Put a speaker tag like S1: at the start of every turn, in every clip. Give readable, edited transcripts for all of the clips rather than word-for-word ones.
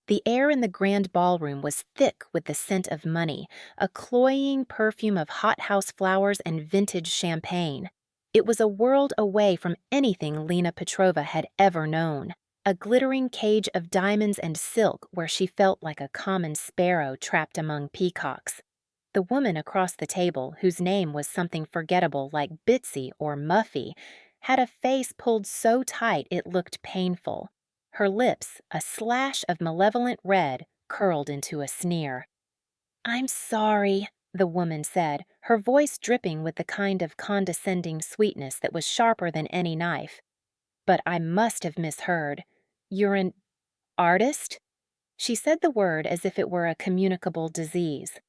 S1: The air in the grand ballroom was thick with the scent of money, a cloying perfume of hothouse flowers and vintage champagne. It was a world away from anything Lena Petrova had ever known, a glittering cage of diamonds and silk where she felt like a common sparrow trapped among peacocks. The woman across the table, whose name was something forgettable like Bitsy or Muffy, had a face pulled so tight it looked painful. Her lips, a slash of malevolent red, curled into a sneer. "I'm sorry," the woman said, her voice dripping with the kind of condescending sweetness that was sharper than any knife. "But I must have misheard. You're an artist?" She said the word as if it were a communicable disease.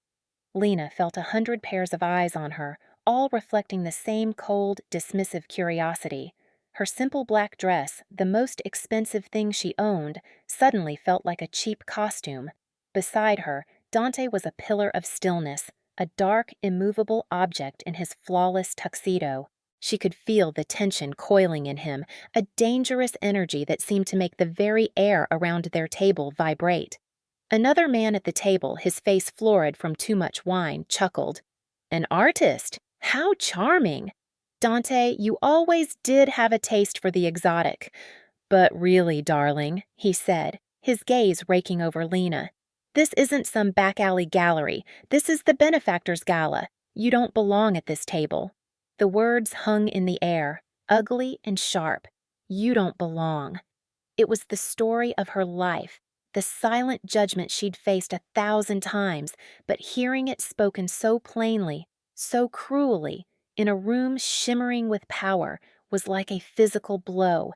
S1: Lena felt 100 pairs of eyes on her, all reflecting the same cold, dismissive curiosity. Her simple black dress, the most expensive thing she owned, suddenly felt like a cheap costume. Beside her, Dante was a pillar of stillness, a dark, immovable object in his flawless tuxedo. She could feel the tension coiling in him, a dangerous energy that seemed to make the very air around their table vibrate. Another man at the table, his face florid from too much wine, chuckled. "An artist? How charming! Dante, you always did have a taste for the exotic. But really, darling," he said, his gaze raking over Lena, "this isn't some back-alley gallery. This is the benefactor's gala. You don't belong at this table." The words hung in the air, ugly and sharp. You don't belong. It was the story of her life, the silent judgment she'd faced 1,000 times, but hearing it spoken so plainly, so cruelly, in a room shimmering with power, was like a physical blow.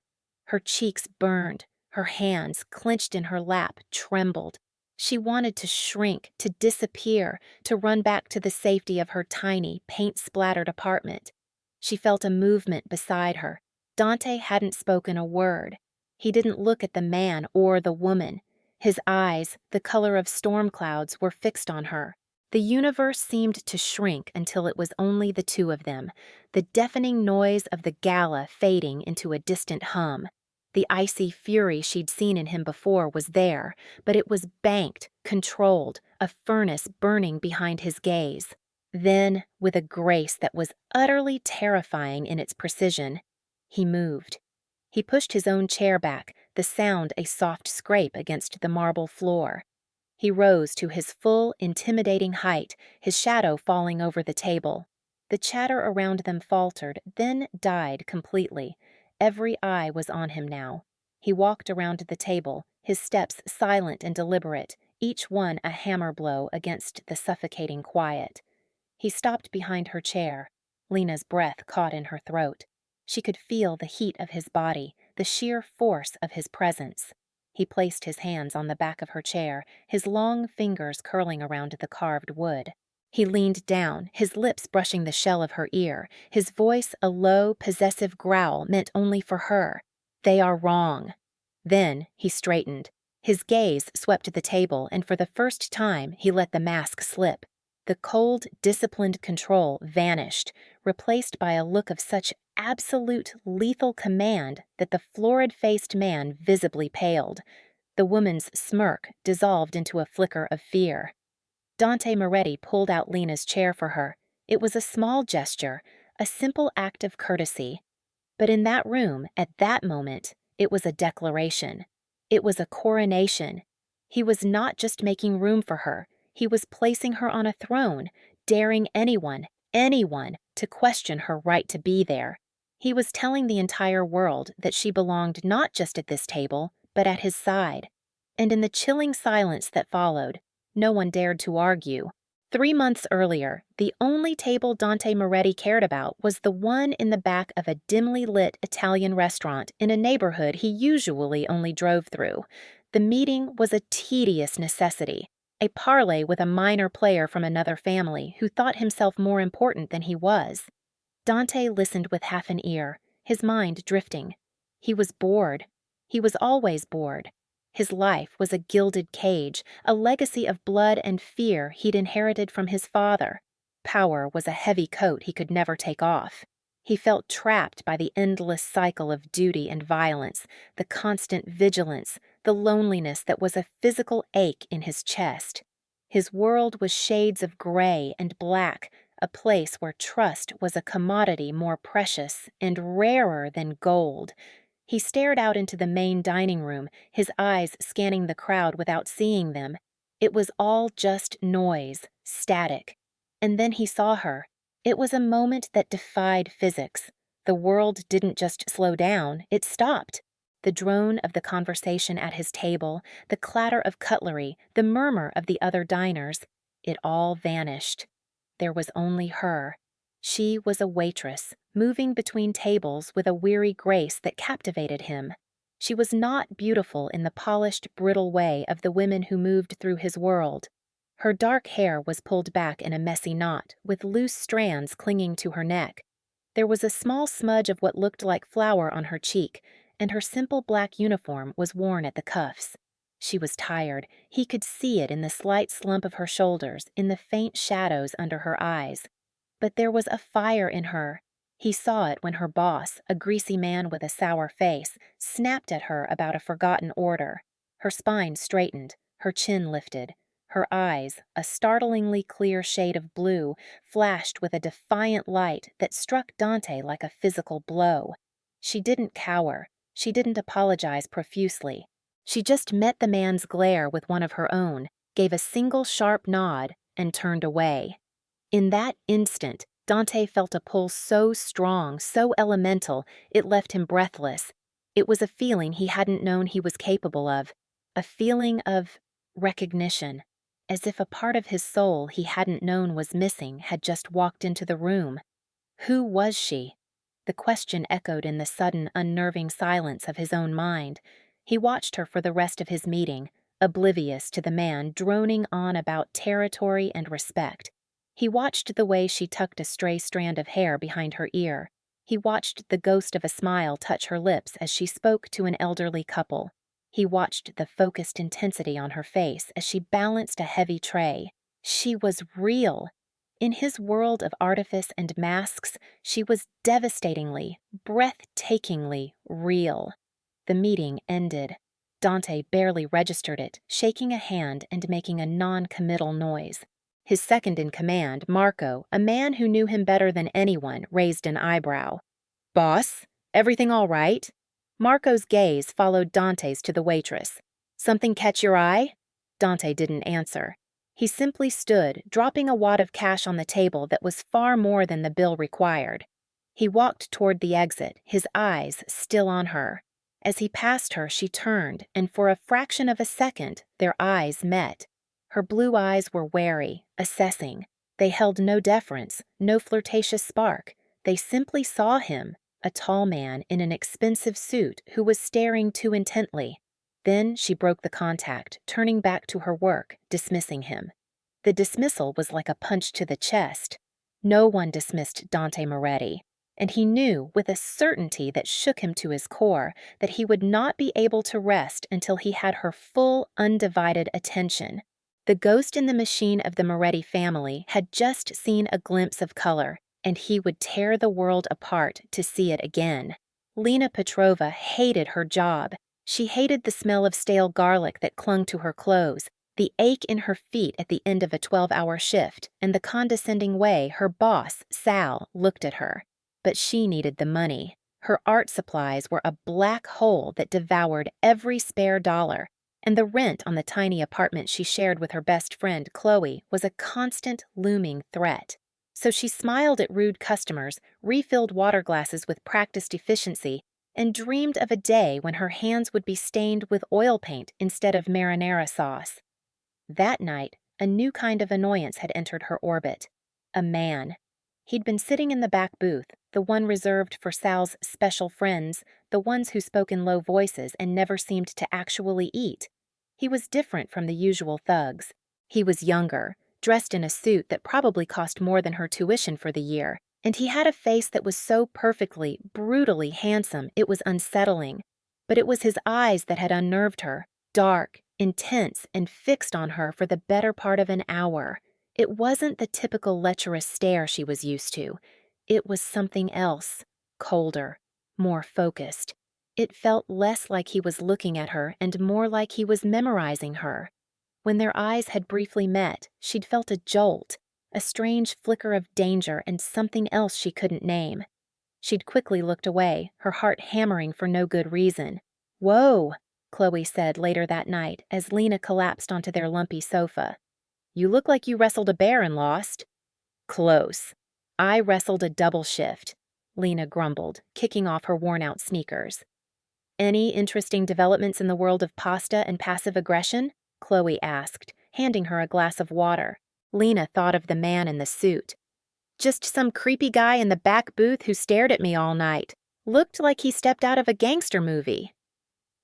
S1: Her cheeks burned, her hands, clenched in her lap, trembled. She wanted to shrink, to disappear, to run back to the safety of her tiny, paint-splattered apartment. She felt a movement beside her. Dante hadn't spoken a word. He didn't look at the man or the woman. His eyes, the color of storm clouds, were fixed on her. The universe seemed to shrink until it was only the two of them, the deafening noise of the gala fading into a distant hum. The icy fury she'd seen in him before was there, but it was banked, controlled, a furnace burning behind his gaze. Then, with a grace that was utterly terrifying in its precision, he moved. He pushed his own chair back, the sound a soft scrape against the marble floor. He rose to his full, intimidating height, his shadow falling over the table. The chatter around them faltered, then died completely. Every eye was on him now. He walked around the table, his steps silent and deliberate, each one a hammer blow against the suffocating quiet. He stopped behind her chair. Lena's breath caught in her throat. She could feel the heat of his body, the sheer force of his presence. He placed his hands on the back of her chair, his long fingers curling around the carved wood. He leaned down, his lips brushing the shell of her ear, his voice a low, possessive growl meant only for her. "They are wrong." Then he straightened. His gaze swept the table, and for the first time he let the mask slip. The cold, disciplined control vanished, replaced by a look of such absolute, lethal command that the florid-faced man visibly paled. The woman's smirk dissolved into a flicker of fear. Dante Moretti pulled out Lena's chair for her. It was a small gesture, a simple act of courtesy. But in that room, at that moment, it was a declaration. It was a coronation. He was not just making room for her. He was placing her on a throne, daring anyone, to question her right to be there. He was telling the entire world that she belonged not just at this table, but at his side. And in the chilling silence that followed, no one dared to argue. 3 months earlier, the only table Dante Moretti cared about was the one in the back of a dimly lit Italian restaurant in a neighborhood he usually only drove through. The meeting was a tedious necessity, a parley with a minor player from another family who thought himself more important than he was. Dante listened with half an ear, his mind drifting. He was bored. He was always bored. His life was a gilded cage, a legacy of blood and fear he'd inherited from his father. Power was a heavy coat he could never take off. He felt trapped by the endless cycle of duty and violence, the constant vigilance, the loneliness that was a physical ache in his chest. His world was shades of gray and black, a place where trust was a commodity more precious and rarer than gold. He stared out into the main dining room, his eyes scanning the crowd without seeing them. It was all just noise, static. And then he saw her. It was a moment that defied physics. The world didn't just slow down, it stopped. The drone of the conversation at his table, the clatter of cutlery, the murmur of the other diners, it all vanished. There was only her. She was a waitress, moving between tables with a weary grace that captivated him. She was not beautiful in the polished, brittle way of the women who moved through his world. Her dark hair was pulled back in a messy knot, with loose strands clinging to her neck. There was a small smudge of what looked like flour on her cheek, and her simple black uniform was worn at the cuffs. She was tired. He could see it in the slight slump of her shoulders, in the faint shadows under her eyes. But there was a fire in her. He saw it when her boss, a greasy man with a sour face, snapped at her about a forgotten order. Her spine straightened, her chin lifted. Her eyes, a startlingly clear shade of blue, flashed with a defiant light that struck Dante like a physical blow. She didn't cower. She didn't apologize profusely. She just met the man's glare with one of her own, gave a single sharp nod, and turned away. In that instant, Dante felt a pull so strong, so elemental, it left him breathless. It was a feeling he hadn't known he was capable of, a feeling of recognition, as if a part of his soul he hadn't known was missing had just walked into the room. Who was she? The question echoed in the sudden, unnerving silence of his own mind. He watched her for the rest of his meeting, oblivious to the man droning on about territory and respect. He watched the way she tucked a stray strand of hair behind her ear. He watched the ghost of a smile touch her lips as she spoke to an elderly couple. He watched the focused intensity on her face as she balanced a heavy tray. She was real. In his world of artifice and masks, she was devastatingly, breathtakingly real. The meeting ended. Dante barely registered it, shaking a hand and making a non-committal noise. His second-in-command, Marco, a man who knew him better than anyone, raised an eyebrow. "Boss, everything all right?" Marco's gaze followed Dante's to the waitress. "Something catch your eye?" Dante didn't answer. He simply stood, dropping a wad of cash on the table that was far more than the bill required. He walked toward the exit, his eyes still on her. As he passed her, she turned, and for a fraction of a second, their eyes met. Her blue eyes were wary, assessing. They held no deference, no flirtatious spark. They simply saw him, a tall man in an expensive suit who was staring too intently. Then she broke the contact, turning back to her work, dismissing him. The dismissal was like a punch to the chest. No one dismissed Dante Moretti, and he knew with a certainty that shook him to his core that he would not be able to rest until he had her full, undivided attention. The ghost in the machine of the Moretti family had just seen a glimpse of color, and he would tear the world apart to see it again. Lena Petrova hated her job. She hated the smell of stale garlic that clung to her clothes, the ache in her feet at the end of a 12-hour shift, and the condescending way her boss, Sal, looked at her. But she needed the money. Her art supplies were a black hole that devoured every spare dollar, and the rent on the tiny apartment she shared with her best friend, Chloe, was a constant, looming threat. So she smiled at rude customers, refilled water glasses with practiced efficiency, and dreamed of a day when her hands would be stained with oil paint instead of marinara sauce. That night, a new kind of annoyance had entered her orbit. A man. He'd been sitting in the back booth, the one reserved for Sal's special friends, the ones who spoke in low voices and never seemed to actually eat. He was different from the usual thugs. He was younger, dressed in a suit that probably cost more than her tuition for the year, and he had a face that was so perfectly, brutally handsome it was unsettling. But it was his eyes that had unnerved her, dark, intense, and fixed on her for the better part of an hour. It wasn't the typical lecherous stare she was used to. It was something else, colder, more focused. It felt less like he was looking at her and more like he was memorizing her. When their eyes had briefly met, she'd felt a jolt, a strange flicker of danger and something else she couldn't name. She'd quickly looked away, her heart hammering for no good reason. "Whoa," Chloe said later that night as Lena collapsed onto their lumpy sofa. "You look like you wrestled a bear and lost." "Close. I wrestled a double shift," Lena grumbled, kicking off her worn-out sneakers. "Any interesting developments in the world of pasta and passive aggression?" Chloe asked, handing her a glass of water. Lena thought of the man in the suit. "Just some creepy guy in the back booth who stared at me all night. Looked like he stepped out of a gangster movie."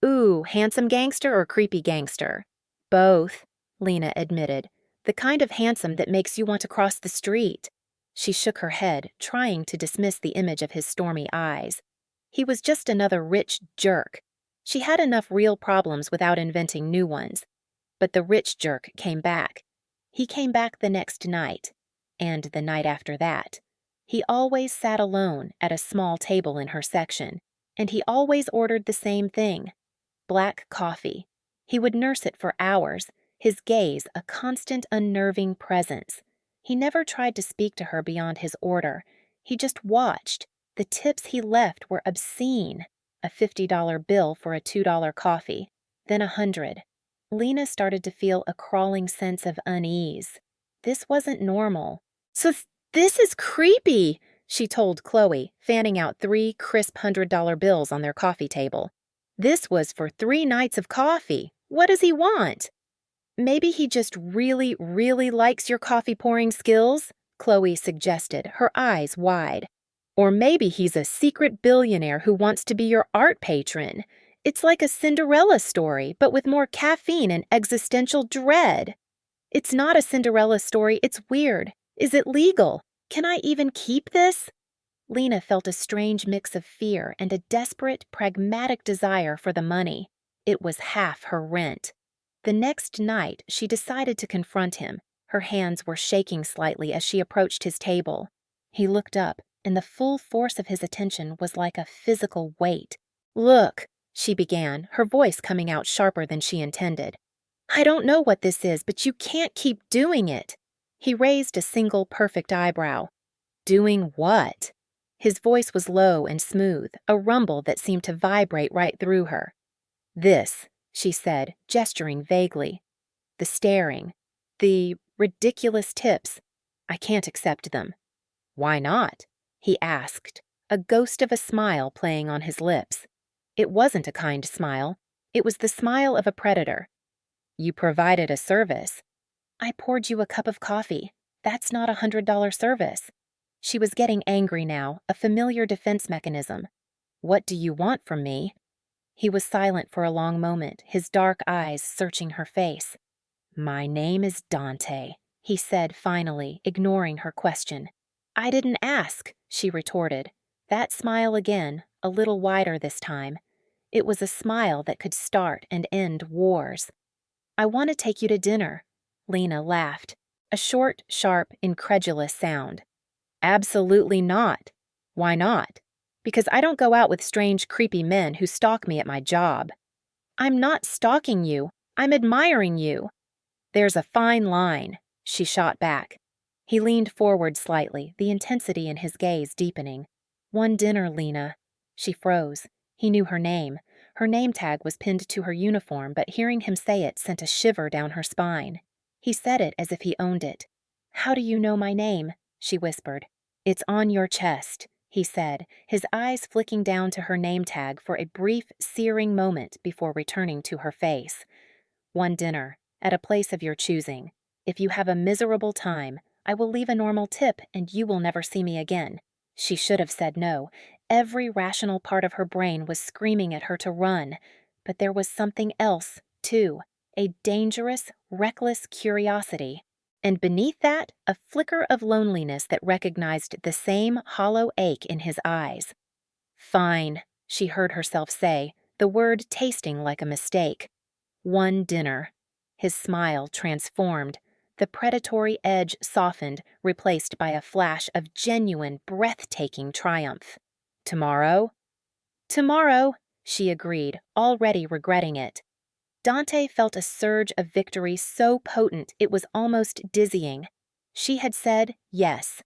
S1: "Ooh, handsome gangster or creepy gangster?" "Both," Lena admitted. "The kind of handsome that makes you want to cross the street." She shook her head, trying to dismiss the image of his stormy eyes. He was just another rich jerk. She had enough real problems without inventing new ones. But the rich jerk came back. He came back the next night, and the night after that. He always sat alone at a small table in her section, and he always ordered the same thing: black coffee. He would nurse it for hours, his gaze a constant unnerving presence. He never tried to speak to her beyond his order. He just watched. The tips he left were obscene. A $50 bill for a $2 coffee, then $100. Lena started to feel a crawling sense of unease. This wasn't normal. "So this is creepy," she told Chloe, fanning out 3 crisp $100 bills on their coffee table. "This was for 3 nights of coffee. What does he want?" "Maybe he just really, really likes your coffee pouring skills," Chloe suggested, her eyes wide. "Or maybe he's a secret billionaire who wants to be your art patron. It's like a Cinderella story, but with more caffeine and existential dread." "It's not a Cinderella story, it's weird. Is it legal? Can I even keep this?" Lena felt a strange mix of fear and a desperate, pragmatic desire for the money. It was half her rent. The next night, she decided to confront him. Her hands were shaking slightly as she approached his table. He looked up, and the full force of his attention was like a physical weight. "Look," she began, her voice coming out sharper than she intended. "I don't know what this is, but you can't keep doing it." He raised a single perfect eyebrow. "Doing what?" His voice was low and smooth, a rumble that seemed to vibrate right through her. "This," she said, gesturing vaguely. "The staring. The ridiculous tips. I can't accept them." "Why not?" he asked, a ghost of a smile playing on his lips. It wasn't a kind smile. It was the smile of a predator. "You provided a service." "I poured you a cup of coffee. That's not $100 service." She was getting angry now, a familiar defense mechanism. "What do you want from me?" He was silent for a long moment, his dark eyes searching her face. "My name is Dante," he said finally, ignoring her question. "I didn't ask," she retorted. That smile again, a little wider this time. It was a smile that could start and end wars. "I want to take you to dinner." Lena laughed, a short, sharp, incredulous sound. "Absolutely not." "Why not?" "Because I don't go out with strange, creepy men who stalk me at my job." "I'm not stalking you. I'm admiring you." "There's a fine line," she shot back. He leaned forward slightly, the intensity in his gaze deepening. "One dinner, Lena." She froze. He knew her name. Her name tag was pinned to her uniform, but hearing him say it sent a shiver down her spine. He said it as if he owned it. "How do you know my name?" she whispered. "It's on your chest," he said, his eyes flicking down to her name tag for a brief, searing moment before returning to her face. "One dinner, at a place of your choosing. If you have a miserable time, I will leave a normal tip and you will never see me again." She should have said no. Every rational part of her brain was screaming at her to run. But there was something else, too, a dangerous, reckless curiosity. And beneath that, a flicker of loneliness that recognized the same hollow ache in his eyes. "Fine," she heard herself say, the word tasting like a mistake. "One dinner." His smile transformed. The predatory edge softened, replaced by a flash of genuine, breathtaking triumph. "Tomorrow?" "Tomorrow," she agreed, already regretting it. Dante felt a surge of victory so potent it was almost dizzying. She had said yes.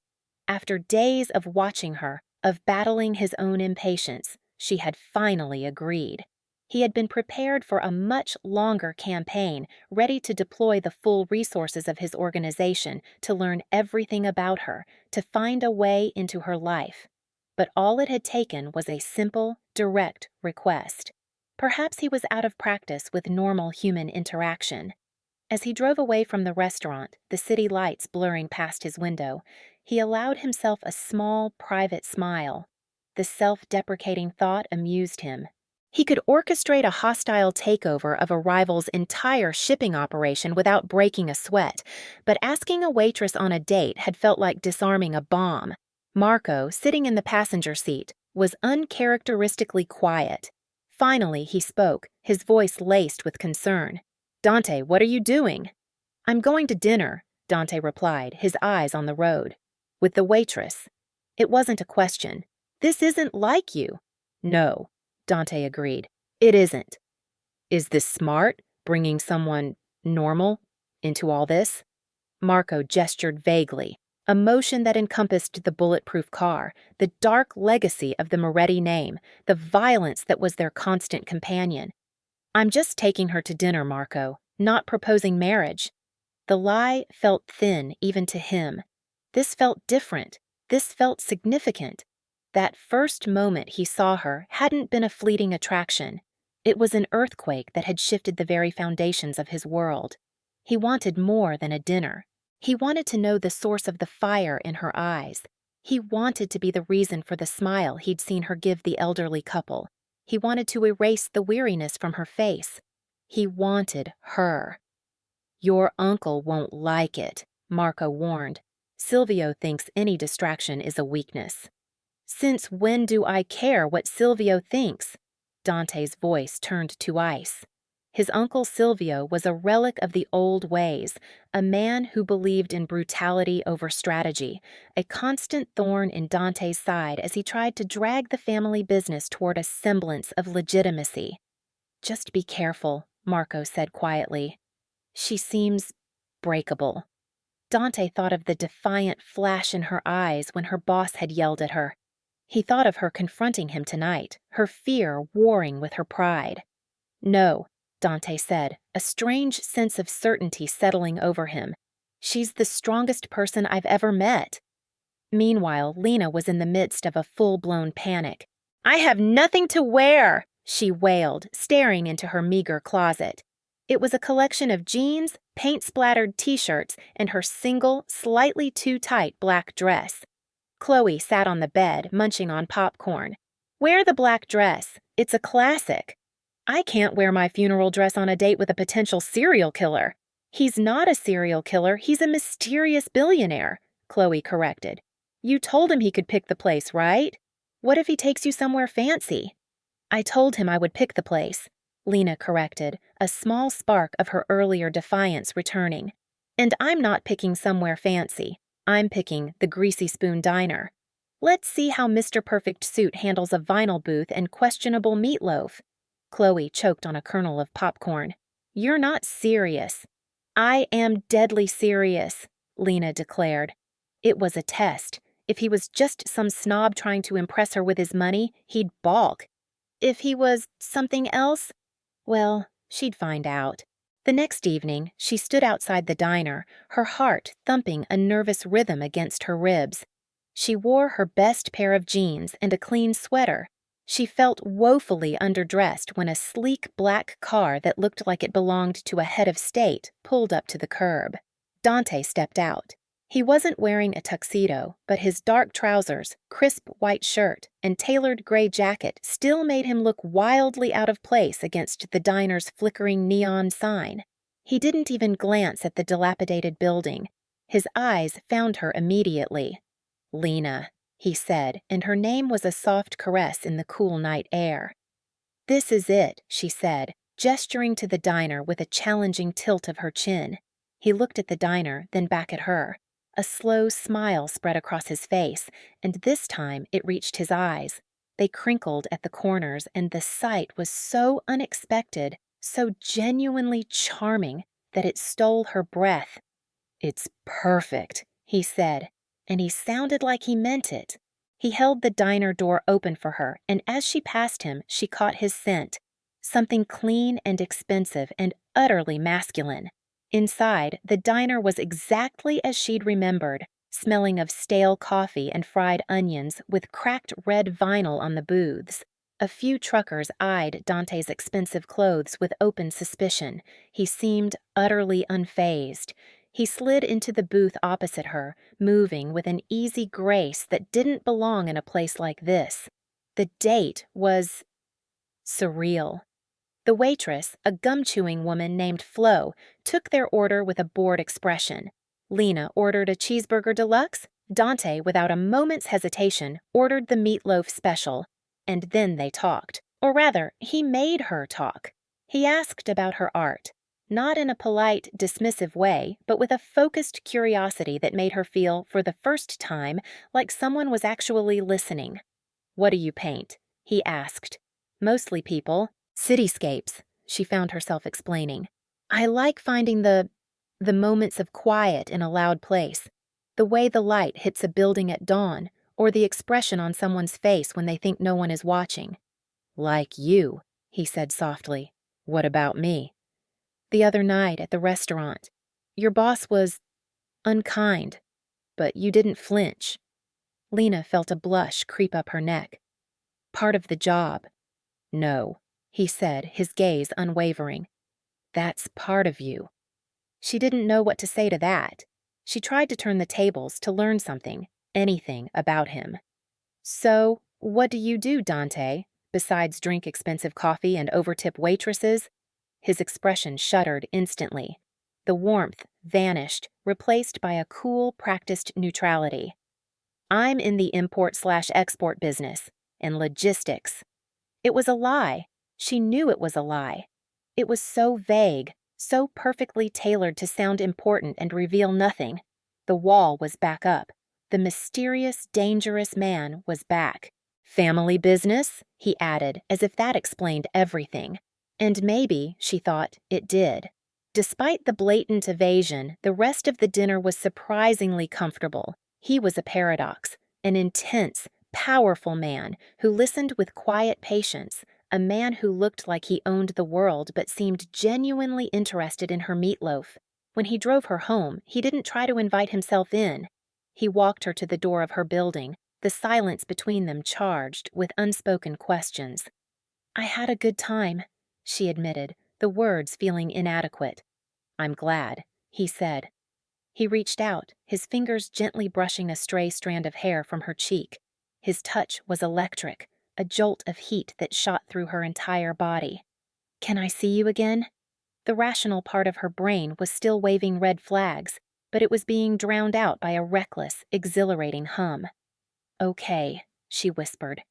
S1: After days of watching her, of battling his own impatience, she had finally agreed. He had been prepared for a much longer campaign, ready to deploy the full resources of his organization to learn everything about her, to find a way into her life. But all it had taken was a simple, direct request. Perhaps he was out of practice with normal human interaction. As he drove away from the restaurant, the city lights blurring past his window, he allowed himself a small, private smile. The self-deprecating thought amused him. He could orchestrate a hostile takeover of a rival's entire shipping operation without breaking a sweat, but asking a waitress on a date had felt like disarming a bomb. Marco, sitting in the passenger seat, was uncharacteristically quiet. Finally, he spoke, his voice laced with concern. "Dante, what are you doing?" "I'm going to dinner," Dante replied, his eyes on the road. "With the waitress." It wasn't a question. "This isn't like you." "No," Dante agreed. "It isn't." "Is this smart, bringing someone normal into all this?" Marco gestured vaguely, a motion that encompassed the bulletproof car, the dark legacy of the Moretti name, the violence that was their constant companion. "I'm just taking her to dinner, Marco, not proposing marriage." The lie felt thin even to him. This felt different. This felt significant. That first moment he saw her hadn't been a fleeting attraction. It was an earthquake that had shifted the very foundations of his world. He wanted more than a dinner. He wanted to know the source of the fire in her eyes. He wanted to be the reason for the smile he'd seen her give the elderly couple. He wanted to erase the weariness from her face. He wanted her. "Your uncle won't like it," Marco warned. "Silvio thinks any distraction is a weakness." "Since when do I care what Silvio thinks?" Dante's voice turned to ice. His uncle Silvio was a relic of the old ways, a man who believed in brutality over strategy, a constant thorn in Dante's side as he tried to drag the family business toward a semblance of legitimacy. "Just be careful," Marco said quietly. "She seems breakable." Dante thought of the defiant flash in her eyes when her boss had yelled at her. He thought of her confronting him tonight, her fear warring with her pride. "No," Dante said, a strange sense of certainty settling over him. "She's the strongest person I've ever met." Meanwhile, Lena was in the midst of a full-blown panic. "I have nothing to wear," she wailed, staring into her meager closet. It was a collection of jeans, paint-splattered t-shirts, and her single, slightly too tight black dress. Chloe sat on the bed, munching on popcorn. "Wear the black dress. It's a classic." "I can't wear my funeral dress on a date with a potential serial killer." "He's not a serial killer, he's a mysterious billionaire," Chloe corrected. "You told him he could pick the place, right? What if he takes you somewhere fancy?" "I told him I would pick the place," Lena corrected, a small spark of her earlier defiance returning. "And I'm not picking somewhere fancy. I'm picking the Greasy Spoon Diner. Let's see how Mr. Perfect Suit handles a vinyl booth and questionable meatloaf." Chloe choked on a kernel of popcorn. "You're not serious." "I am deadly serious," Lena declared. It was a test. If he was just some snob trying to impress her with his money, he'd balk. If he was something else, well, she'd find out. The next evening, she stood outside the diner, her heart thumping a nervous rhythm against her ribs. She wore her best pair of jeans and a clean sweater. She felt woefully underdressed when a sleek black car that looked like it belonged to a head of state pulled up to the curb. Dante stepped out. He wasn't wearing a tuxedo, but his dark trousers, crisp white shirt, and tailored gray jacket still made him look wildly out of place against the diner's flickering neon sign. He didn't even glance at the dilapidated building. His eyes found her immediately. "Lena," he said, and her name was a soft caress in the cool night air. "This is it," she said, gesturing to the diner with a challenging tilt of her chin. He looked at the diner, then back at her. A slow smile spread across his face, and this time it reached his eyes. They crinkled at the corners, and the sight was so unexpected, so genuinely charming, that it stole her breath. "It's perfect," he said, and he sounded like he meant it. He held the diner door open for her, and as she passed him, she caught his scent, something clean and expensive and utterly masculine. Inside, the diner was exactly as she'd remembered, smelling of stale coffee and fried onions with cracked red vinyl on the booths. A few truckers eyed Dante's expensive clothes with open suspicion. He seemed utterly unfazed. He slid into the booth opposite her, moving with an easy grace that didn't belong in a place like this. The date was surreal. The waitress, a gum-chewing woman named Flo, took their order with a bored expression. Lena ordered a cheeseburger deluxe. Dante, without a moment's hesitation, ordered the meatloaf special. And then they talked. Or rather, he made her talk. He asked about her art. Not in a polite, dismissive way, but with a focused curiosity that made her feel, for the first time, like someone was actually listening. "What do you paint?" he asked. "Mostly people. Cityscapes," she found herself explaining. "I like finding the moments of quiet in a loud place. The way the light hits a building at dawn, or the expression on someone's face when they think no one is watching." "Like you," he said softly. "What about me?" "The other night at the restaurant. Your boss was unkind, but you didn't flinch." Lena felt a blush creep up her neck. "Part of the job." "No," he said, his gaze unwavering. "That's part of you." She didn't know what to say to that. She tried to turn the tables to learn something, anything about him. "So, what do you do, Dante, besides drink expensive coffee and overtip waitresses?" His expression shuddered instantly. The warmth vanished, replaced by a cool, practiced neutrality. "I'm in the import/export business, in logistics." It was a lie. She knew it was a lie. It was so vague, so perfectly tailored to sound important and reveal nothing. The wall was back up. The mysterious, dangerous man was back. "Family business?" he added, as if that explained everything. And maybe, she thought, it did. Despite the blatant evasion, the rest of the dinner was surprisingly comfortable. He was a paradox, an intense, powerful man who listened with quiet patience, a man who looked like he owned the world but seemed genuinely interested in her meatloaf. When he drove her home, he didn't try to invite himself in. He walked her to the door of her building, the silence between them charged with unspoken questions. "I had a good time," she admitted, the words feeling inadequate. "I'm glad," he said. He reached out, his fingers gently brushing a stray strand of hair from her cheek. His touch was electric, a jolt of heat that shot through her entire body. "Can I see you again?" The rational part of her brain was still waving red flags, but it was being drowned out by a reckless, exhilarating hum. "Okay," she whispered.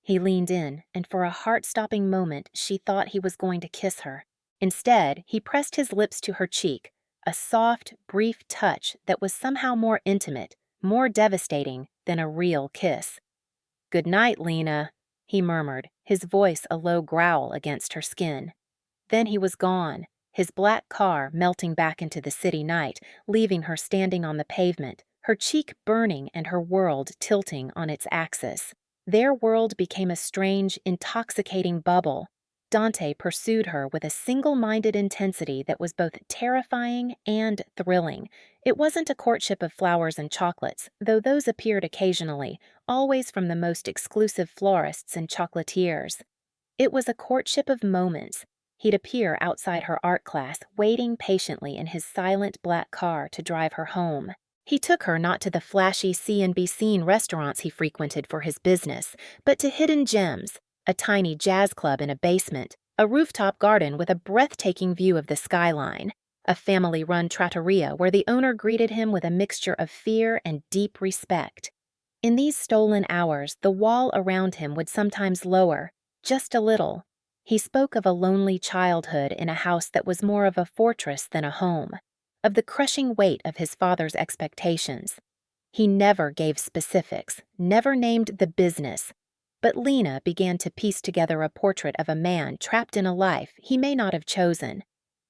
S1: He leaned in, and for a heart-stopping moment she thought he was going to kiss her. Instead, he pressed his lips to her cheek, a soft, brief touch that was somehow more intimate, more devastating than a real kiss. "Good night, Lena," he murmured, his voice a low growl against her skin. Then he was gone, his black car melting back into the city night, leaving her standing on the pavement, her cheek burning and her world tilting on its axis. Their world became a strange, intoxicating bubble. Dante pursued her with a single-minded intensity that was both terrifying and thrilling. It wasn't a courtship of flowers and chocolates, though those appeared occasionally, always from the most exclusive florists and chocolatiers. It was a courtship of moments. He'd appear outside her art class, waiting patiently in his silent black car to drive her home. He took her not to the flashy see-and-be-seen restaurants he frequented for his business, but to hidden gems, a tiny jazz club in a basement, a rooftop garden with a breathtaking view of the skyline, a family-run trattoria where the owner greeted him with a mixture of fear and deep respect. In these stolen hours, the wall around him would sometimes lower, just a little. He spoke of a lonely childhood in a house that was more of a fortress than a home, of the crushing weight of his father's expectations. He never gave specifics, never named the business. But Lena began to piece together a portrait of a man trapped in a life he may not have chosen.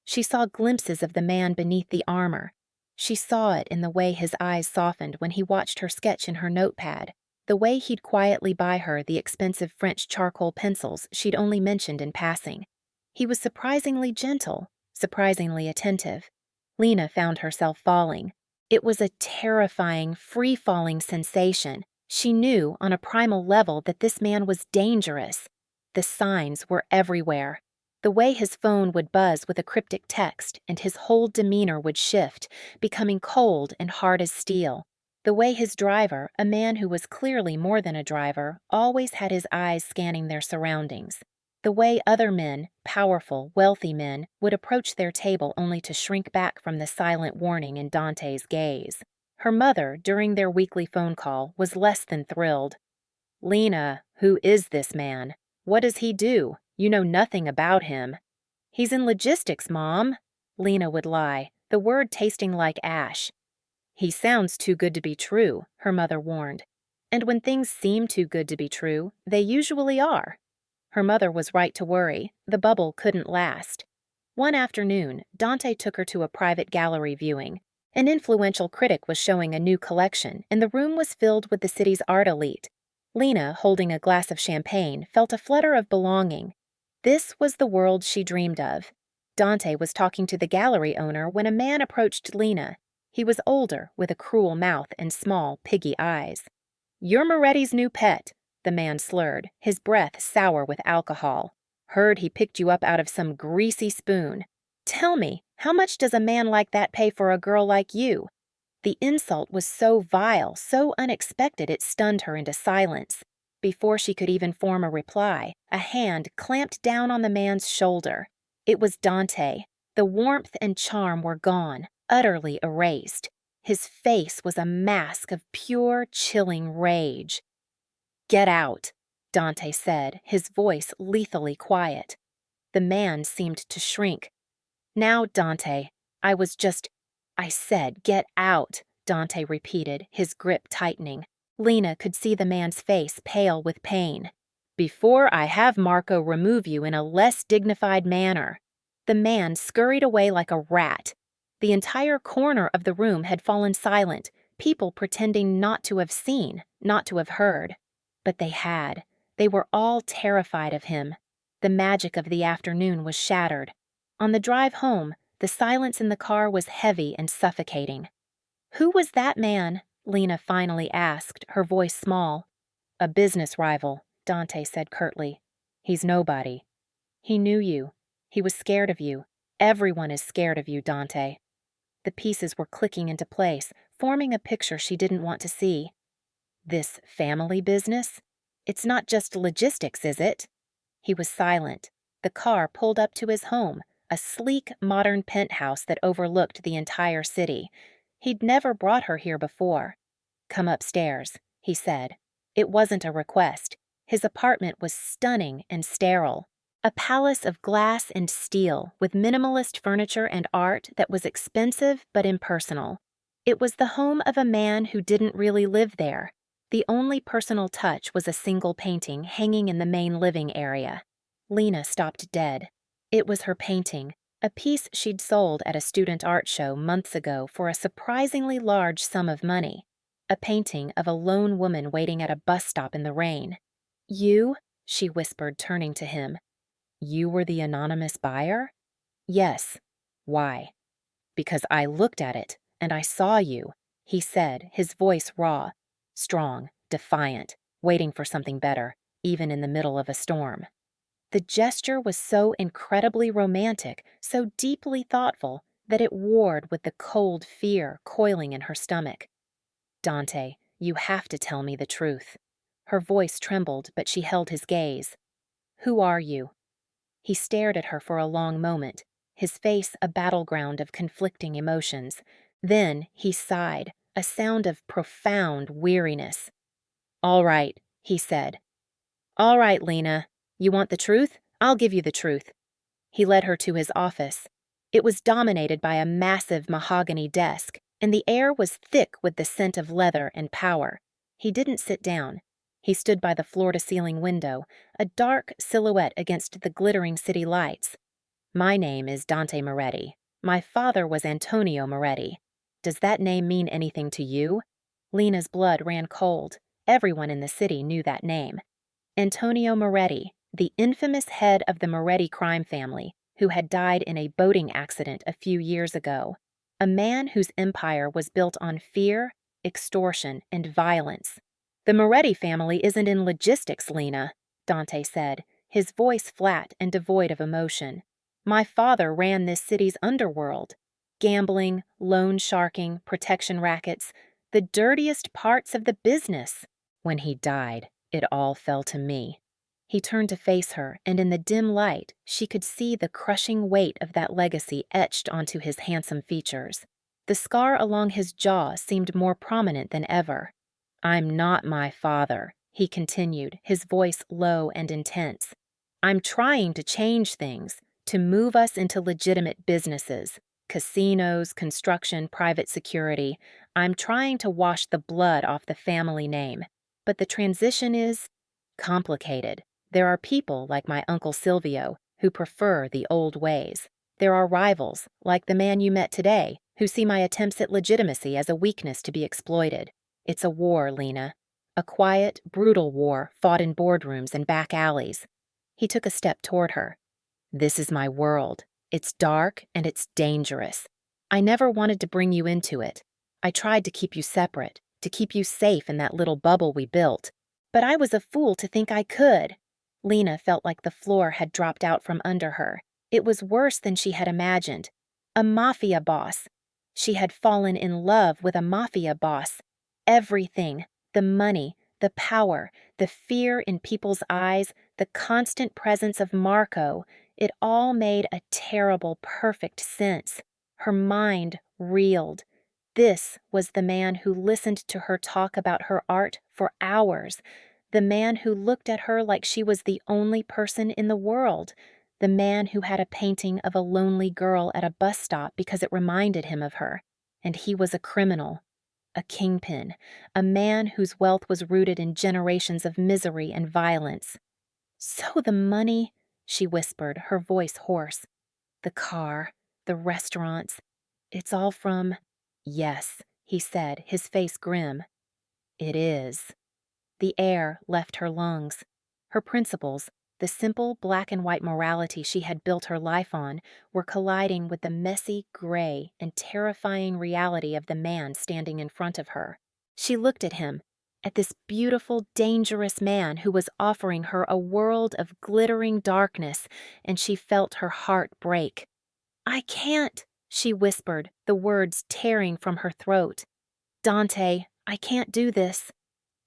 S1: She saw glimpses of the man beneath the armor. She saw it in the way his eyes softened when he watched her sketch in her notepad, the way he'd quietly buy her the expensive French charcoal pencils she'd only mentioned in passing. He was surprisingly gentle, surprisingly attentive. Lena found herself falling. It was a terrifying, free-falling sensation. She knew on a primal level that this man was dangerous. The signs were everywhere. The way his phone would buzz with a cryptic text and his whole demeanor would shift, becoming cold and hard as steel. The way his driver, a man who was clearly more than a driver, always had his eyes scanning their surroundings. The way other men, powerful, wealthy men, would approach their table only to shrink back from the silent warning in Dante's gaze. Her mother, during their weekly phone call, was less than thrilled. "Lena, who is this man? What does he do? You know nothing about him." "He's in logistics, Mom," Lena would lie, the word tasting like ash. "He sounds too good to be true," her mother warned. And when things seem too good to be true, they usually are. Her mother was right to worry. The bubble couldn't last. One afternoon, Dante took her to a private gallery viewing. An influential critic was showing a new collection, and the room was filled with the city's art elite. Lena, holding a glass of champagne, felt a flutter of belonging. This was the world she dreamed of. Dante was talking to the gallery owner when a man approached Lena. He was older, with a cruel mouth and small, piggy eyes. "You're Moretti's new pet," the man slurred, his breath sour with alcohol. "Heard he picked you up out of some greasy spoon. Tell me, how much does a man like that pay for a girl like you?" The insult was so vile, so unexpected it stunned her into silence. Before she could even form a reply, a hand clamped down on the man's shoulder. It was Dante. The warmth and charm were gone, utterly erased. His face was a mask of pure, chilling rage. "Get out," Dante said, his voice lethally quiet. The man seemed to shrink. "Now, Dante, I said get out," Dante repeated, his grip tightening. Lena could see the man's face pale with pain. "Before I have Marco remove you in a less dignified manner." The man scurried away like a rat. The entire corner of the room had fallen silent, people pretending not to have seen, not to have heard. But they had. They were all terrified of him. The magic of the afternoon was shattered. On the drive home, the silence in the car was heavy and suffocating. "Who was that man?" Lena finally asked, her voice small. "A business rival," Dante said curtly. "He's nobody." "He knew you. He was scared of you. Everyone is scared of you, Dante." The pieces were clicking into place, forming a picture she didn't want to see. "This family business? It's not just logistics, is it?" He was silent. The car pulled up to his home, a sleek, modern penthouse that overlooked the entire city. He'd never brought her here before. "Come upstairs," he said. It wasn't a request. His apartment was stunning and sterile. A palace of glass and steel, with minimalist furniture and art that was expensive but impersonal. It was the home of a man who didn't really live there. The only personal touch was a single painting hanging in the main living area. Lena stopped dead. It was her painting, a piece she'd sold at a student art show months ago for a surprisingly large sum of money. A painting of a lone woman waiting at a bus stop in the rain. "You?" she whispered, turning to him. "You were the anonymous buyer?" "Yes." "Why?" "Because I looked at it, and I saw you," he said, his voice raw, strong, defiant, waiting for something better, even in the middle of a storm. The gesture was so incredibly romantic, so deeply thoughtful, that it warred with the cold fear coiling in her stomach. "Dante, you have to tell me the truth." Her voice trembled, but she held his gaze. "Who are you?" He stared at her for a long moment, his face a battleground of conflicting emotions. Then he sighed, a sound of profound weariness. "All right," he said. "All right, Lena. You want the truth? I'll give you the truth." He led her to his office. It was dominated by a massive mahogany desk, and the air was thick with the scent of leather and power. He didn't sit down. He stood by the floor-to-ceiling window, a dark silhouette against the glittering city lights. My name is Dante Moretti. My father was Antonio Moretti. Does that name mean anything to you? Lena's blood ran cold. Everyone in the city knew that name. Antonio Moretti, the infamous head of the Moretti crime family, who had died in a boating accident a few years ago. A man whose empire was built on fear, extortion, and violence. The Moretti family isn't in logistics, Lena, Dante said, his voice flat and devoid of emotion. My father ran this city's underworld. Gambling, loan sharking, protection rackets, the dirtiest parts of the business. When he died, it all fell to me. He turned to face her, and in the dim light, she could see the crushing weight of that legacy etched onto his handsome features. The scar along his jaw seemed more prominent than ever. I'm not my father, he continued, his voice low and intense. I'm trying to change things, to move us into legitimate businesses, casinos, construction, private security. I'm trying to wash the blood off the family name. But the transition is complicated. There are people like my Uncle Silvio who prefer the old ways. There are rivals, like the man you met today, who see my attempts at legitimacy as a weakness to be exploited. It's a war, Lena. A quiet, brutal war fought in boardrooms and back alleys. He took a step toward her. This is my world. It's dark and it's dangerous. I never wanted to bring you into it. I tried to keep you separate, to keep you safe in that little bubble we built. But I was a fool to think I could. Lena felt like the floor had dropped out from under her. It was worse than she had imagined. A mafia boss. She had fallen in love with a mafia boss. Everything, the money, the power, the fear in people's eyes, the constant presence of Marco, it all made a terrible, perfect sense. Her mind reeled. This was the man who listened to her talk about her art for hours, the man who looked at her like she was the only person in the world, the man who had a painting of a lonely girl at a bus stop because it reminded him of her. And he was a criminal, a kingpin, a man whose wealth was rooted in generations of misery and violence. So the money, she whispered, her voice hoarse. The car, the restaurants, it's all from... Yes, he said, his face grim. It is. The air left her lungs. Her principles, the simple black and white morality she had built her life on, were colliding with the messy, gray, and terrifying reality of the man standing in front of her. She looked at him, at this beautiful, dangerous man who was offering her a world of glittering darkness, and she felt her heart break. I can't, she whispered, the words tearing from her throat. Dante, I can't do this.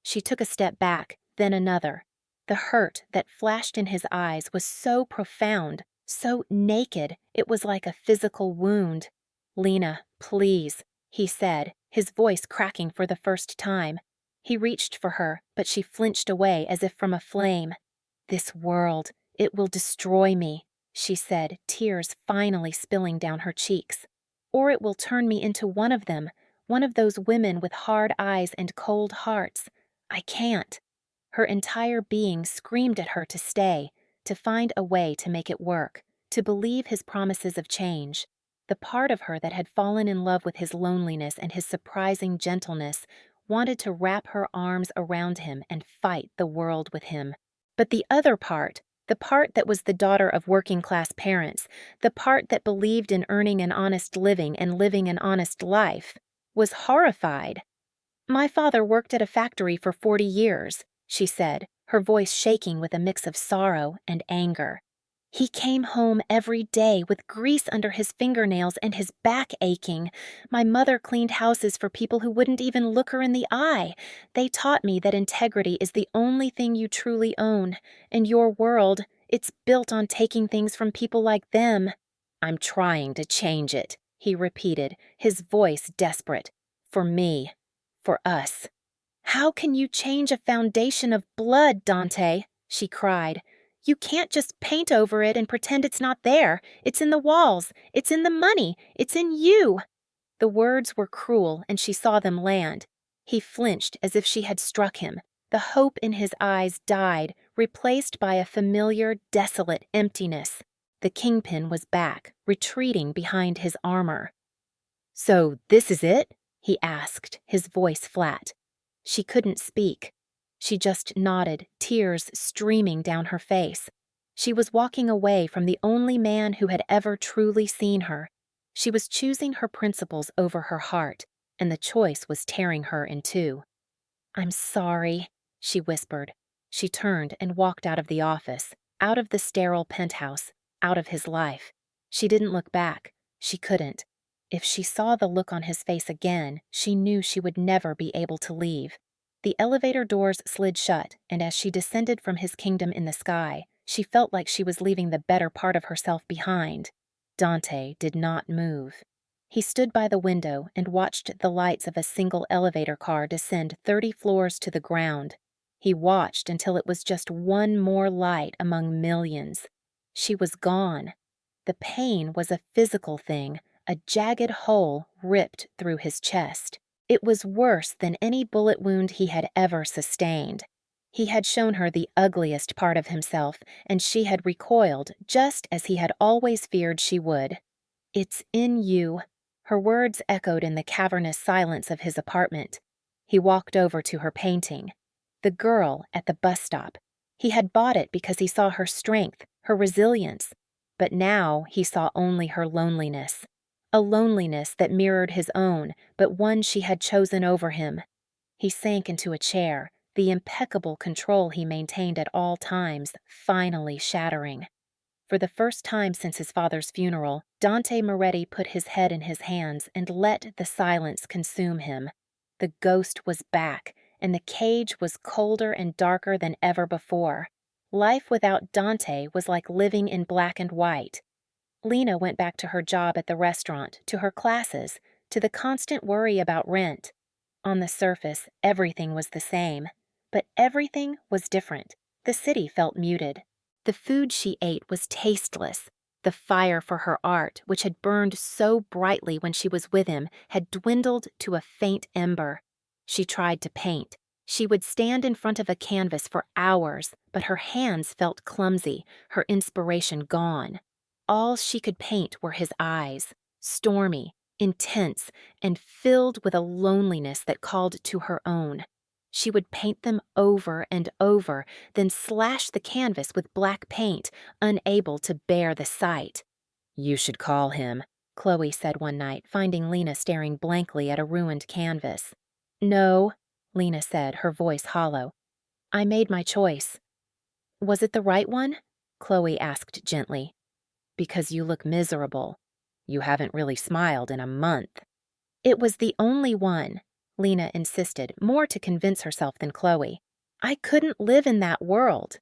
S1: She took a step back, then another. The hurt that flashed in his eyes was so profound, so naked, it was like a physical wound. Lena, please, he said, his voice cracking for the first time. He reached for her, but she flinched away as if from a flame. This world, it will destroy me, she said, tears finally spilling down her cheeks. Or it will turn me into one of them, one of those women with hard eyes and cold hearts. I can't. Her entire being screamed at her to stay, to find a way to make it work, to believe his promises of change. The part of her that had fallen in love with his loneliness and his surprising gentleness wanted to wrap her arms around him and fight the world with him. But the other part, the part that was the daughter of working-class parents, the part that believed in earning an honest living and living an honest life, was horrified. My father worked at a factory for 40 years, she said, her voice shaking with a mix of sorrow and anger. He came home every day with grease under his fingernails and his back aching. My mother cleaned houses for people who wouldn't even look her in the eye. They taught me that integrity is the only thing you truly own, and your world, it's built on taking things from people like them. I'm trying to change it, he repeated, his voice desperate. For me. For us. How can you change a foundation of blood, Dante? She cried. You can't just paint over it and pretend it's not there. It's in the walls. It's in the money. It's in you. The words were cruel, and she saw them land. He flinched as if she had struck him. The hope in his eyes died, replaced by a familiar, desolate emptiness. The kingpin was back, retreating behind his armor. "So this is it?" he asked, his voice flat. She couldn't speak. She just nodded, tears streaming down her face. She was walking away from the only man who had ever truly seen her. She was choosing her principles over her heart, and the choice was tearing her in two. "I'm sorry," she whispered. She turned and walked out of the office, out of the sterile penthouse, out of his life. She didn't look back. She couldn't. If she saw the look on his face again, she knew she would never be able to leave. The elevator doors slid shut, and as she descended from his kingdom in the sky, she felt like she was leaving the better part of herself behind. Dante did not move. He stood by the window and watched the lights of a single elevator car descend 30 floors to the ground. He watched until it was just one more light among millions. She was gone. The pain was a physical thing, a jagged hole ripped through his chest. It was worse than any bullet wound he had ever sustained. He had shown her the ugliest part of himself, and she had recoiled just as he had always feared she would. "It's in you." Her words echoed in the cavernous silence of his apartment. He walked over to her painting. The girl at the bus stop. He had bought it because he saw her strength, her resilience. But now he saw only her loneliness. A loneliness that mirrored his own, but one she had chosen over him. He sank into a chair, the impeccable control he maintained at all times finally shattering. For the first time since his father's funeral, Dante Moretti put his head in his hands and let the silence consume him. The ghost was back, and the cage was colder and darker than ever before. Life without Dante was like living in black and white. Lena went back to her job at the restaurant, to her classes, to the constant worry about rent. On the surface, everything was the same, but everything was different. The city felt muted. The food she ate was tasteless. The fire for her art, which had burned so brightly when she was with him, had dwindled to a faint ember. She tried to paint. She would stand in front of a canvas for hours, but her hands felt clumsy, her inspiration gone. All she could paint were his eyes, stormy, intense, and filled with a loneliness that called to her own. She would paint them over and over, then slash the canvas with black paint, unable to bear the sight. "You should call him," Chloe said one night, finding Lena staring blankly at a ruined canvas. "No," Lena said, her voice hollow. "I made my choice." "Was it the right one?" Chloe asked gently. "Because you look miserable. You haven't really smiled in a month." "It was the only one," Lena insisted, more to convince herself than Chloe. "I couldn't live in that world."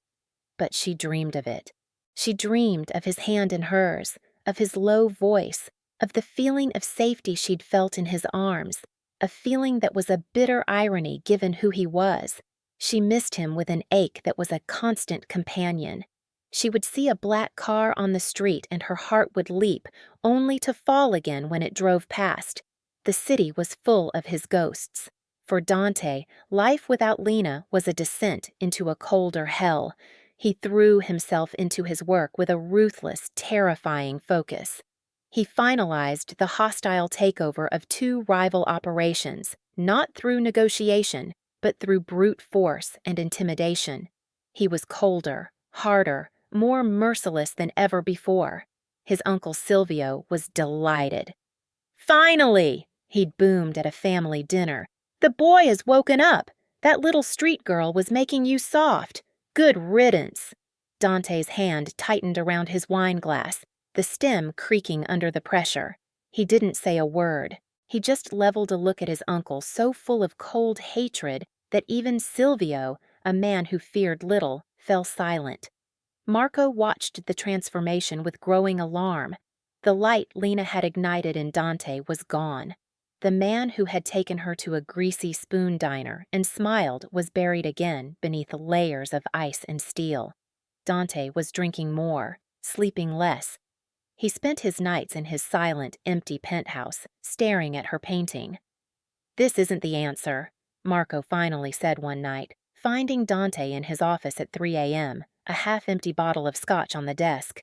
S1: But she dreamed of it. She dreamed of his hand in hers, of his low voice, of the feeling of safety she'd felt in his arms, a feeling that was a bitter irony given who he was. She missed him with an ache that was a constant companion. She would see a black car on the street and her heart would leap, only to fall again when it drove past. The city was full of his ghosts. For Dante, life without Lena was a descent into a colder hell. He threw himself into his work with a ruthless, terrifying focus. He finalized the hostile takeover of 2 rival operations, not through negotiation, but through brute force and intimidation. He was colder, harder, more merciless than ever before. His uncle Silvio was delighted. "Finally!" he'd boomed at a family dinner. "The boy has woken up. That little street girl was making you soft. Good riddance." Dante's hand tightened around his wine glass, the stem creaking under the pressure. He didn't say a word. He just leveled a look at his uncle so full of cold hatred that even Silvio, a man who feared little, fell silent. Marco watched the transformation with growing alarm. The light Lena had ignited in Dante was gone. The man who had taken her to a greasy spoon diner and smiled was buried again beneath layers of ice and steel. Dante was drinking more, sleeping less. He spent his nights in his silent, empty penthouse, staring at her painting. "This isn't the answer," Marco finally said one night, finding Dante in his office at 3 a.m., a half-empty bottle of scotch on the desk.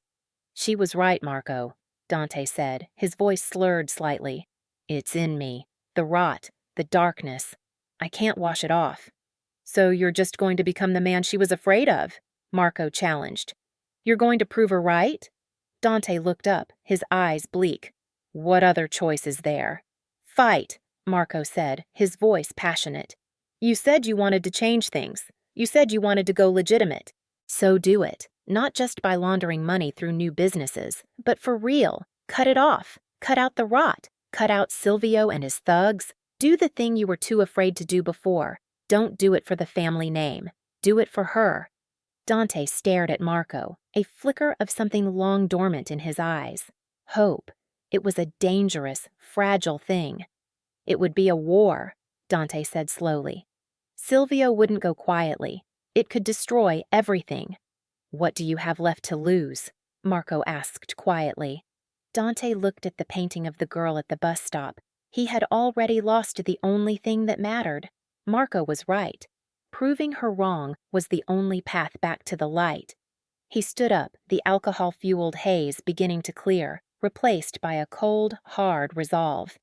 S1: "She was right, Marco," Dante said, his voice slurred slightly. "It's in me. The rot, the darkness. I can't wash it off." "So you're just going to become the man she was afraid of?" Marco challenged. "You're going to prove her right?" Dante looked up, his eyes bleak. "What other choice is there?" "Fight," Marco said, his voice passionate. "You said you wanted to change things. You said you wanted to go legitimate. So do it, not just by laundering money through new businesses, but for real. Cut it off. Cut out the rot. Cut out Silvio and his thugs. Do the thing you were too afraid to do before. Don't do it for the family name. Do it for her." Dante stared at Marco, a flicker of something long dormant in his eyes. Hope. It was a dangerous, fragile thing. "It would be a war," Dante said slowly. "Silvio wouldn't go quietly. It could destroy everything." "What do you have left to lose?" Marco asked quietly. Dante looked at the painting of the girl at the bus stop. He had already lost the only thing that mattered. Marco was right. Proving her wrong was the only path back to the light. He stood up, the alcohol-fueled haze beginning to clear, replaced by a cold, hard resolve.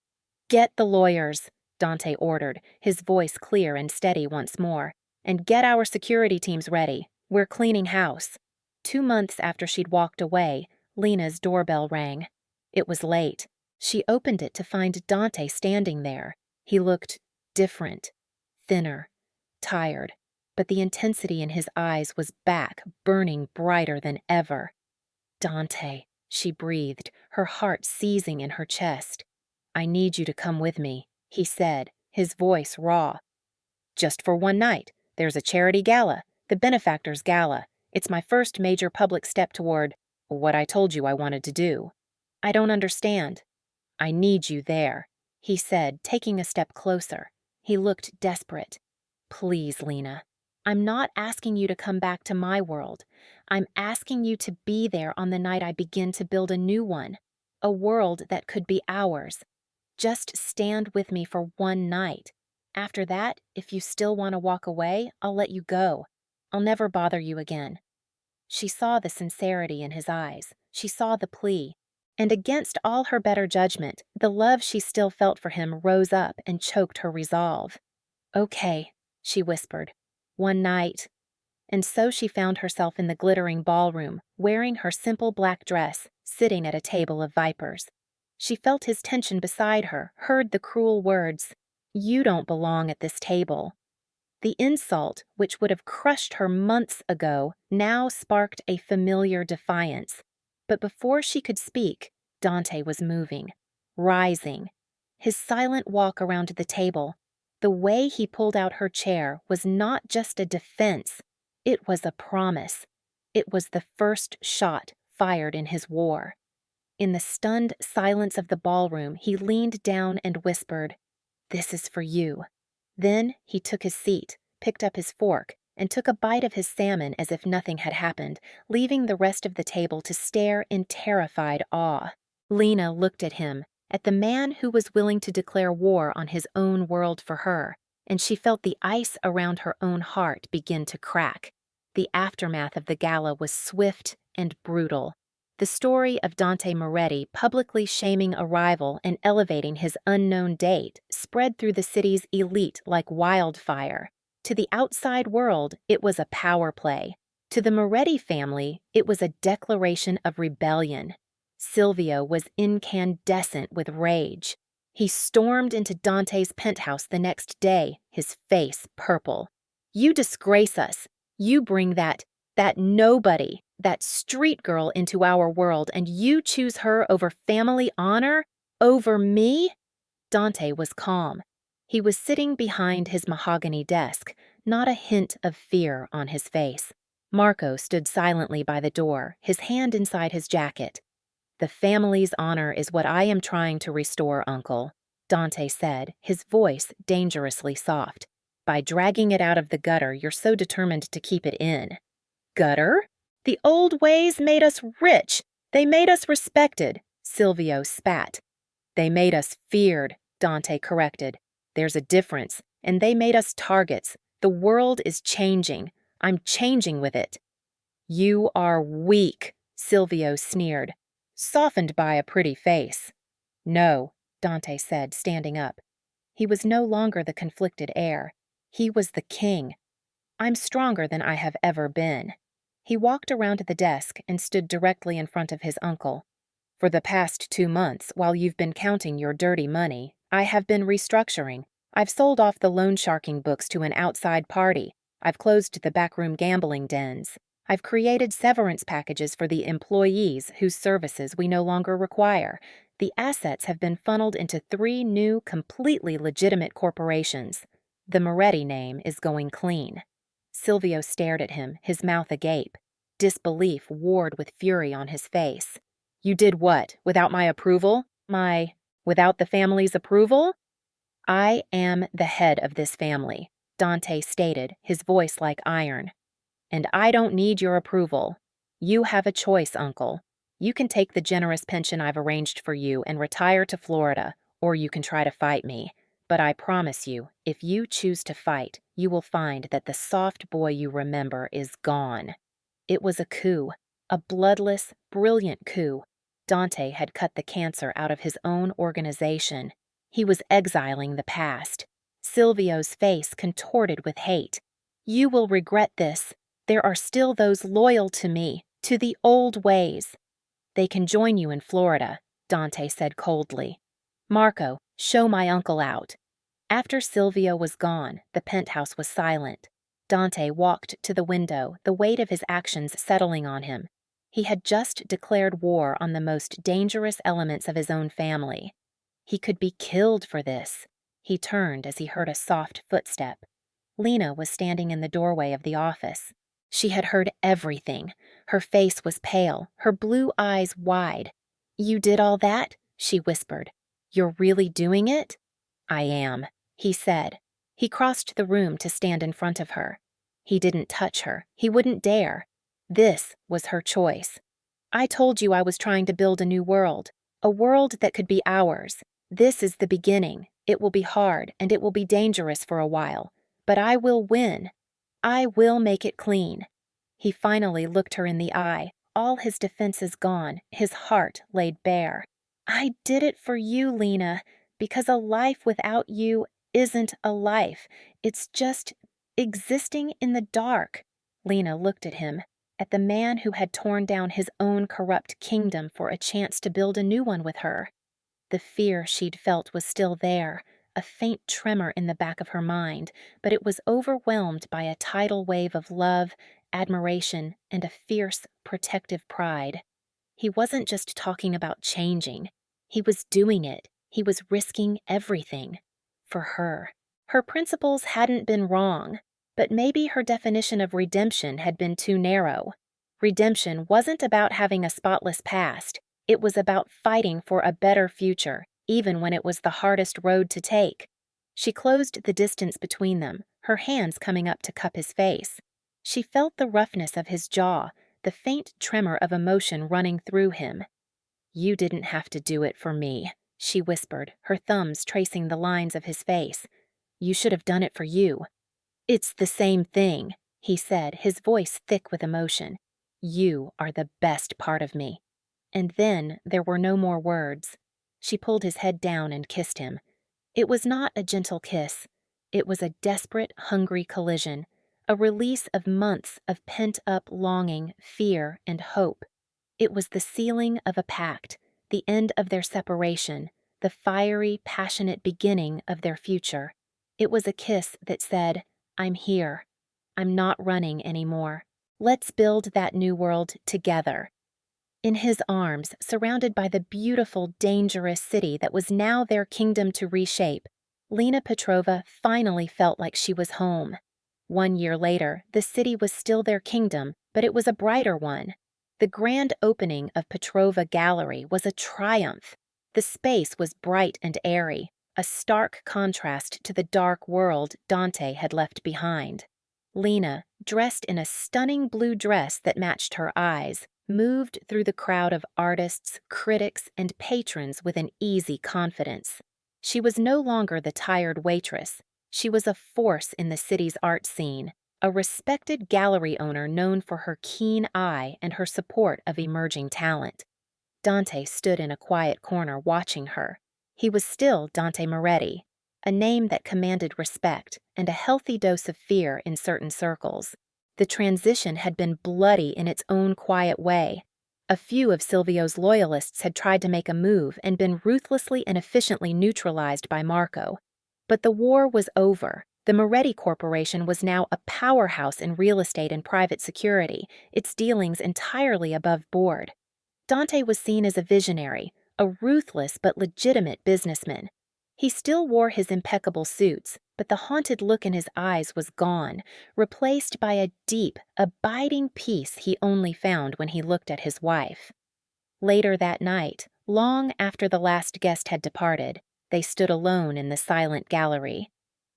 S1: "Get the lawyers," Dante ordered, his voice clear and steady once more. "And get our security teams ready. We're cleaning house." 2 months after she'd walked away, Lena's doorbell rang. It was late. She opened it to find Dante standing there. He looked different, thinner, tired, but the intensity in his eyes was back, burning brighter than ever. "Dante," she breathed, her heart seizing in her chest. "I need you to come with me," he said, his voice raw. "Just for one night. There's a charity gala, the Benefactors Gala. It's my first major public step toward what I told you I wanted to do." "I don't understand." "I need you there," he said, taking a step closer. He looked desperate. "Please, Lena. I'm not asking you to come back to my world. I'm asking you to be there on the night I begin to build a new one. A world that could be ours. Just stand with me for one night. After that, if you still want to walk away, I'll let you go. I'll never bother you again." She saw the sincerity in his eyes. She saw the plea. And against all her better judgment, the love she still felt for him rose up and choked her resolve. "Okay," she whispered. "One night." And so she found herself in the glittering ballroom, wearing her simple black dress, sitting at a table of vipers. She felt his tension beside her, heard the cruel words, "You don't belong at this table." The insult, which would have crushed her months ago, now sparked a familiar defiance. But before she could speak, Dante was moving, rising. His silent walk around the table, the way he pulled out her chair, was not just a defense. It was a promise. It was the first shot fired in his war. In the stunned silence of the ballroom, he leaned down and whispered, "This is for you." Then he took his seat, picked up his fork, and took a bite of his salmon as if nothing had happened, leaving the rest of the table to stare in terrified awe. Lena looked at him, at the man who was willing to declare war on his own world for her, and she felt the ice around her own heart begin to crack. The aftermath of the gala was swift and brutal. The story of Dante Moretti publicly shaming a rival and elevating his unknown date spread through the city's elite like wildfire. To the outside world, it was a power play. To the Moretti family, it was a declaration of rebellion. Silvio was incandescent with rage. He stormed into Dante's penthouse the next day, his face purple. "You disgrace us. You bring that nobody, that street girl into our world, and you choose her over family honor? Over me?" Dante was calm. He was sitting behind his mahogany desk, not a hint of fear on his face. Marco stood silently by the door, his hand inside his jacket. "The family's honor is what I am trying to restore, Uncle," Dante said, his voice dangerously soft. "By dragging it out of the gutter, you're so determined to keep it in." "Gutter? The old ways made us rich. They made us respected," Silvio spat. "They made us feared," Dante corrected. "There's a difference, and they made us targets. The world is changing. I'm changing with it." "You are weak," Silvio sneered, softened by a pretty face. "No," Dante said, standing up. He was no longer the conflicted heir. He was the king. "I'm stronger than I have ever been." He walked around to the desk and stood directly in front of his uncle. "For the past 2 months, while you've been counting your dirty money, I have been restructuring. I've sold off the loan sharking books to an outside party. I've closed the backroom gambling dens. I've created severance packages for the employees whose services we no longer require. The assets have been funneled into 3 new, completely legitimate corporations. The Moretti name is going clean." Silvio stared at him, his mouth agape. Disbelief warred with fury on his face. "You did what? Without my approval? Without the family's approval?" "I am the head of this family," Dante stated, his voice like iron. "And I don't need your approval. You have a choice, Uncle. You can take the generous pension I've arranged for you and retire to Florida, or you can try to fight me. But I promise you, if you choose to fight, you will find that the soft boy you remember is gone." It was a coup, a bloodless, brilliant coup. Dante had cut the cancer out of his own organization. He was exiling the past. Silvio's face contorted with hate. "You will regret this. There are still those loyal to me, to the old ways." "They can join you in Florida," Dante said coldly. "Marco, show my uncle out." After Silvio was gone, the penthouse was silent. Dante walked to the window, the weight of his actions settling on him. He had just declared war on the most dangerous elements of his own family. He could be killed for this. He turned as he heard a soft footstep. Lena was standing in the doorway of the office. She had heard everything. Her face was pale, her blue eyes wide. "You did all that?" she whispered. "You're really doing it?" "I am," he said. He crossed the room to stand in front of her. He didn't touch her. He wouldn't dare. This was her choice. "I told you I was trying to build a new world, a world that could be ours. This is the beginning. It will be hard, and it will be dangerous for a while. But I will win. I will make it clean." He finally looked her in the eye, all his defenses gone, his heart laid bare. "I did it for you, Lena, because a life without you isn't a life. It's just existing in the dark." Lena looked at him, at the man who had torn down his own corrupt kingdom for a chance to build a new one with her. The fear she'd felt was still there, a faint tremor in the back of her mind, but it was overwhelmed by a tidal wave of love, admiration, and a fierce, protective pride. He wasn't just talking about changing. He was doing it. He was risking everything. For her. Her principles hadn't been wrong, but maybe her definition of redemption had been too narrow. Redemption wasn't about having a spotless past. It was about fighting for a better future, even when it was the hardest road to take. She closed the distance between them, her hands coming up to cup his face. She felt the roughness of his jaw, the faint tremor of emotion running through him. "You didn't have to do it for me," she whispered, her thumbs tracing the lines of his face. "You should have done it for you." "It's the same thing," he said, his voice thick with emotion. "You are the best part of me." And then there were no more words. She pulled his head down and kissed him. It was not a gentle kiss. It was a desperate, hungry collision, a release of months of pent-up longing, fear, and hope. It was the sealing of a pact, the end of their separation, the fiery, passionate beginning of their future. It was a kiss that said, "I'm here. I'm not running anymore. Let's build that new world together." In his arms, surrounded by the beautiful, dangerous city that was now their kingdom to reshape, Lena Petrova finally felt like she was home. 1 year later, the city was still their kingdom, but it was a brighter one. The grand opening of Petrova Gallery was a triumph. The space was bright and airy, a stark contrast to the dark world Dante had left behind. Lena, dressed in a stunning blue dress that matched her eyes, moved through the crowd of artists, critics, and patrons with an easy confidence. She was no longer the tired waitress. She was a force in the city's art scene, a respected gallery owner known for her keen eye and her support of emerging talent. Dante stood in a quiet corner watching her. He was still Dante Moretti, a name that commanded respect and a healthy dose of fear in certain circles. The transition had been bloody in its own quiet way. A few of Silvio's loyalists had tried to make a move and been ruthlessly and efficiently neutralized by Marco. But the war was over. The Moretti Corporation was now a powerhouse in real estate and private security, its dealings entirely above board. Dante was seen as a visionary, a ruthless but legitimate businessman. He still wore his impeccable suits, but the haunted look in his eyes was gone, replaced by a deep, abiding peace he only found when he looked at his wife. Later that night, long after the last guest had departed, they stood alone in the silent gallery.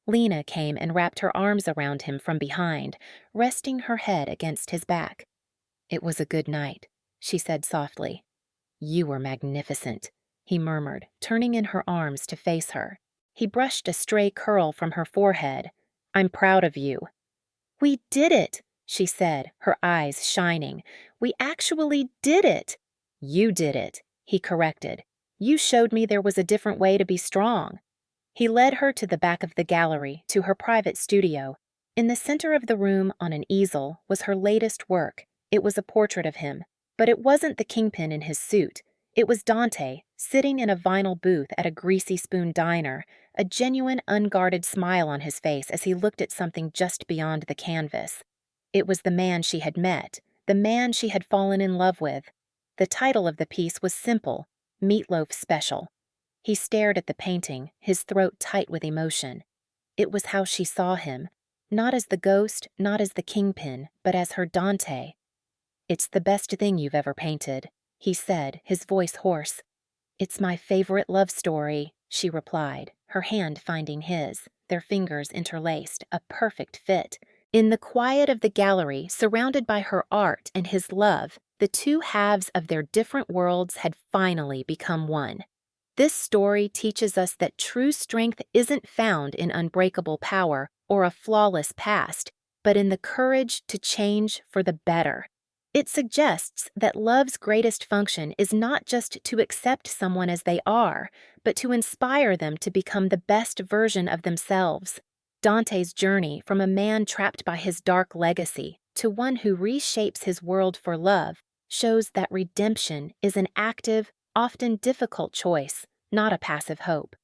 S1: Lena came and wrapped her arms around him from behind, resting her head against his back. "It was a good night," she said softly. "You were magnificent," he murmured, turning in her arms to face her. He brushed a stray curl from her forehead. "I'm proud of you." "We did it," she said, her eyes shining. "We actually did it." "You did it," he corrected. "You showed me there was a different way to be strong." He led her to the back of the gallery, to her private studio. In the center of the room, on an easel, was her latest work. It was a portrait of him. But it wasn't the kingpin in his suit. It was Dante, sitting in a vinyl booth at a Greasy Spoon diner, a genuine, unguarded smile on his face as he looked at something just beyond the canvas. It was the man she had met, the man she had fallen in love with. The title of the piece was simple, Meatloaf Special. He stared at the painting, his throat tight with emotion. It was how she saw him, not as the ghost, not as the kingpin, but as her Dante. "It's the best thing you've ever painted," he said, his voice hoarse. "It's my favorite love story," she replied, her hand finding his, their fingers interlaced, a perfect fit. In the quiet of the gallery, surrounded by her art and his love, the two halves of their different worlds had finally become one. This story teaches us that true strength isn't found in unbreakable power or a flawless past, but in the courage to change for the better. It suggests that love's greatest function is not just to accept someone as they are, but to inspire them to become the best version of themselves. Dante's journey from a man trapped by his dark legacy to one who reshapes his world for love shows that redemption is an active, often difficult choice, not a passive hope.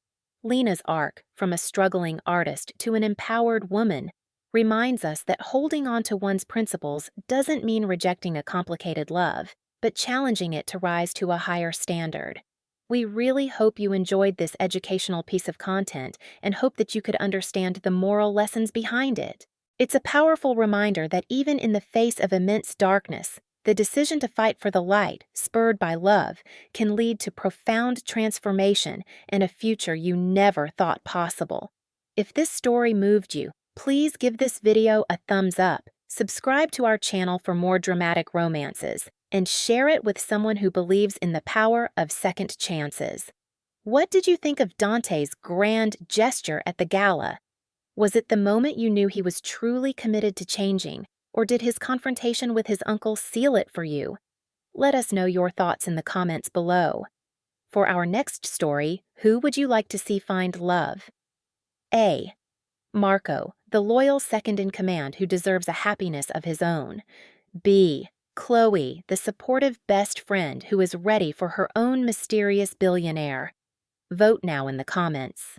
S1: Lena's arc, from a struggling artist to an empowered woman, reminds us that holding on to one's principles doesn't mean rejecting a complicated love, but challenging it to rise to a higher standard. We really hope you enjoyed this educational piece of content and hope that you could understand the moral lessons behind it. It's a powerful reminder that even in the face of immense darkness, the decision to fight for the light, spurred by love, can lead to profound transformation and a future you never thought possible. If this story moved you, please give this video a thumbs up, subscribe to our channel for more dramatic romances, and share it with someone who believes in the power of second chances. What did you think of Dante's grand gesture at the gala? Was it the moment you knew he was truly committed to changing, or did his confrontation with his uncle seal it for you? Let us know your thoughts in the comments below. For our next story, who would you like to see find love? A. Marco, the loyal second-in-command who deserves a happiness of his own. B. Chloe, the supportive best friend who is ready for her own mysterious billionaire. Vote now in the comments.